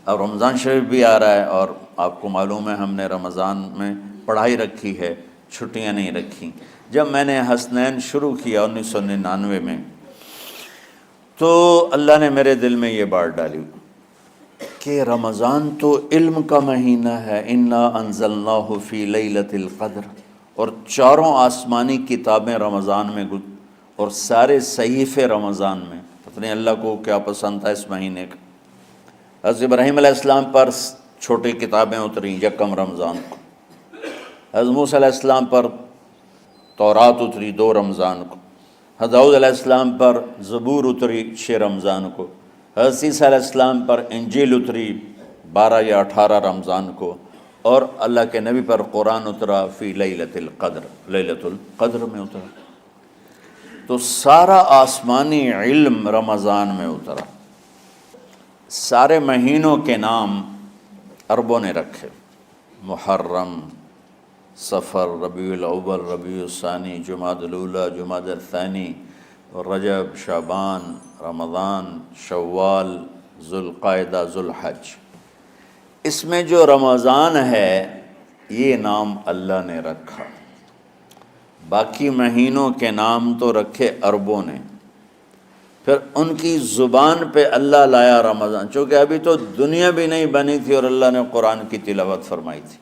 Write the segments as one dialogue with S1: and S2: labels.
S1: اب رمضان شریف بھی آ رہا ہے، اور آپ کو معلوم ہے ہم نے رمضان میں پڑھائی رکھی ہے، چھٹیاں نہیں رکھی۔ جب میں نے حسنین شروع کیا 1999 میں، تو اللہ نے میرے دل میں یہ بات ڈالی کہ رمضان تو علم کا مہینہ ہے، انا انزلناہ فی لیلۃ القدر، اور چاروں آسمانی کتابیں رمضان میں اور سارے صحیفے رمضان میں۔ اپنے اللہ کو کیا پسند تھا اس مہینے کا۔ حضرت ابراہیم علیہ السلام پر چھوٹی کتابیں اتریں یکم رمضان کو، حضرت موسیٰ علیہ السلام پر تورات اتری 2 رمضان کو، حضرت داؤد علیہ السلام پر زبور اتری 6 رمضان کو، حضرت عیسیٰ علیہ السلام پر انجیل اتری 12 یا 18 رمضان کو، اور اللہ کے نبی پر قرآن اترا فی لیلۃ القدر، لیلۃ القدر میں اترا۔ تو سارا آسمانی علم رمضان میں اترا۔ سارے مہینوں کے نام عربوں نے رکھے، محرم، صفر، ربیع الاول، ربیع الثانی، جمادی الاولیٰ، جمادی الثانی، رجب، شعبان، رمضان، شوال، ذوالقعدہ، ذوالحج۔ اس میں جو رمضان ہے یہ نام اللہ نے رکھا، باقی مہینوں کے نام تو رکھے عربوں نے۔ پھر ان کی زبان پہ اللہ لایا رمضان، چونکہ ابھی تو دنیا بھی نہیں بنی تھی اور اللہ نے قرآن کی تلاوت فرمائی تھی،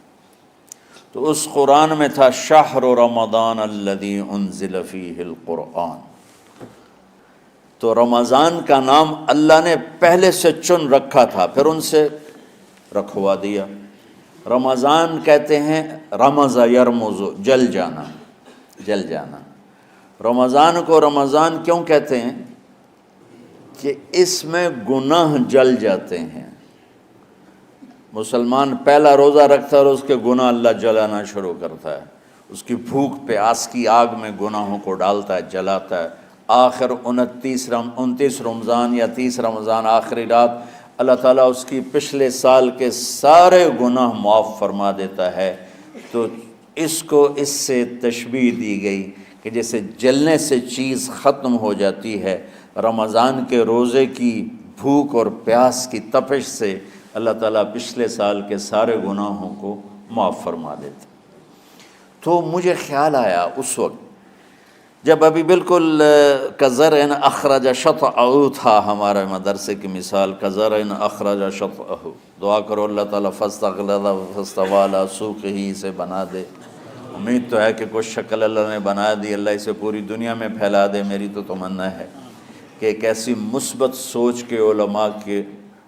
S1: تو اس قرآن میں تھا شہر رمضان الذی انزل فیہ القرآن۔ تو رمضان کا نام اللہ نے پہلے سے چن رکھا تھا، پھر ان سے رکھوا دیا۔ رمضان کہتے ہیں رمض یرمض، جل جانا، جل جانا۔ رمضان کو رمضان کیوں کہتے ہیں؟ کہ اس میں گناہ جل جاتے ہیں۔ مسلمان پہلا روزہ رکھتا ہے اور اس کے گناہ اللہ جلانا شروع کرتا ہے، اس کی بھوک پیاس کی آگ میں گناہوں کو ڈالتا ہے، جلاتا ہے۔ آخر 29 رمضان یا 30 رمضان آخری رات اللہ تعالیٰ اس کی پچھلے سال کے سارے گناہ معاف فرما دیتا ہے۔ تو اس کو اس سے تشبیہ دی گئی کہ جیسے جلنے سے چیز ختم ہو جاتی ہے، رمضان کے روزے کی بھوک اور پیاس کی تپش سے اللہ تعالیٰ پچھلے سال کے سارے گناہوں کو معاف فرما دیتا۔ تو مجھے خیال آیا اس وقت جب ابھی بالکل کزرع اخرج شطأہ تھا، ہمارے مدرسے کی مثال کزرع اخرج شطأہ، دعا کرو اللہ تعالیٰ فاستغلظ فاستوی علی سوقہ، اسے بنا دے۔ امید تو ہے کہ کچھ شکل اللہ نے بنا دی، اللہ اسے پوری دنیا میں پھیلا دے۔ میری تو تمنا ہے کہ ایک ایسی مثبت سوچ کے علماء کے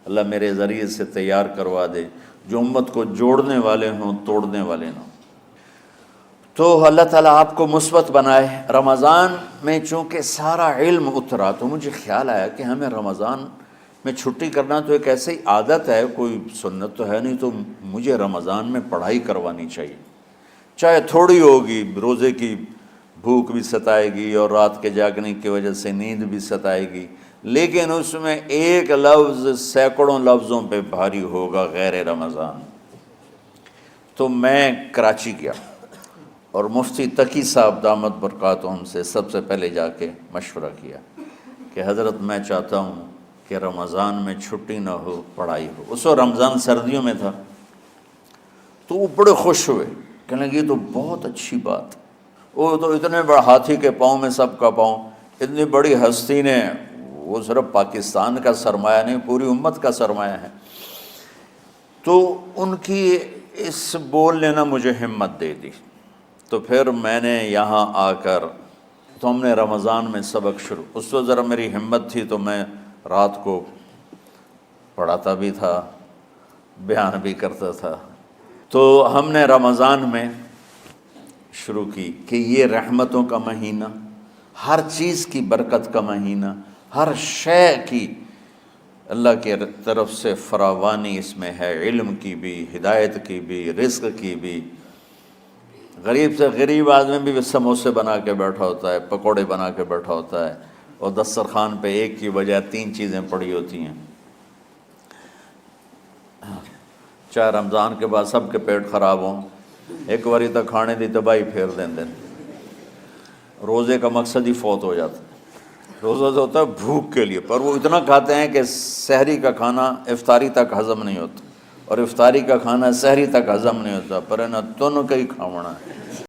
S1: اللہ میرے ذریعے سے تیار کروا دے جو امت کو جوڑنے والے ہوں، توڑنے والے نہ ہوں۔ تو اللہ تعالیٰ آپ کو مثبت بنائے۔ رمضان میں چونکہ سارا علم اترا، تو مجھے خیال آیا کہ ہمیں رمضان میں چھٹی کرنا تو ایک ایسی عادت ہے، کوئی سنت تو ہے نہیں، تو مجھے رمضان میں پڑھائی کروانی چاہیے، چاہے تھوڑی ہوگی۔ روزے کی بھوک بھی ستائے گی اور رات کے جاگنے کی وجہ سے نیند بھی ستائے گی، لیکن اس میں ایک لفظ سینکڑوں لفظوں پہ بھاری ہوگا، غیر رمضان۔ تو میں کراچی گیا اور مفتی تقی صاحب دامت برکاتہم سے سب سے پہلے جا کے مشورہ کیا کہ حضرت میں چاہتا ہوں کہ رمضان میں چھٹی نہ ہو، پڑھائی ہو۔ اس وقت رمضان سردیوں میں تھا، تو وہ بڑے خوش ہوئے، کہنے لگے یہ تو بہت اچھی بات۔ وہ تو اتنے بڑے ہاتھی کے پاؤں میں سب کا پاؤں، اتنی بڑی ہستی نے، وہ صرف پاکستان کا سرمایہ نہیں پوری امت کا سرمایہ ہے۔ تو ان کی اس بولنے نے مجھے ہمت دے دی۔ تو پھر میں نے یہاں آ کر تو ہم نے رمضان میں سبق شروع، اس وقت ذرا میری ہمت تھی تو میں رات کو پڑھاتا بھی تھا، بیان بھی کرتا تھا۔ تو ہم نے رمضان میں شروع کی کہ یہ رحمتوں کا مہینہ، ہر چیز کی برکت کا مہینہ، ہر شے کی اللہ کی طرف سے فراوانی اس میں ہے، علم کی بھی، ہدایت کی بھی، رزق کی بھی۔ غریب سے غریب آدمی بھی سموسے بنا کے بیٹھا ہوتا ہے، پکوڑے بنا کے بیٹھا ہوتا ہے، اور دسترخوان پہ ایک کی بجائے 3 چیزیں پڑی ہوتی ہیں۔ چاہے رمضان کے بعد سب کے پیٹ خراب ہوں، ایک باری تو کھانے دی تباہی پھیر دیں۔ روزے کا مقصد ہی فوت ہو جاتا ہے۔ روزہ تو ہوتا ہے بھوک کے لیے، پر وہ اتنا کھاتے ہیں کہ سحری کا کھانا افطاری تک ہضم نہیں ہوتا، اور افطاری کا کھانا سحری تک ہضم نہیں ہوتا، پر ہے نا تن کا ہی کھاونا ہے۔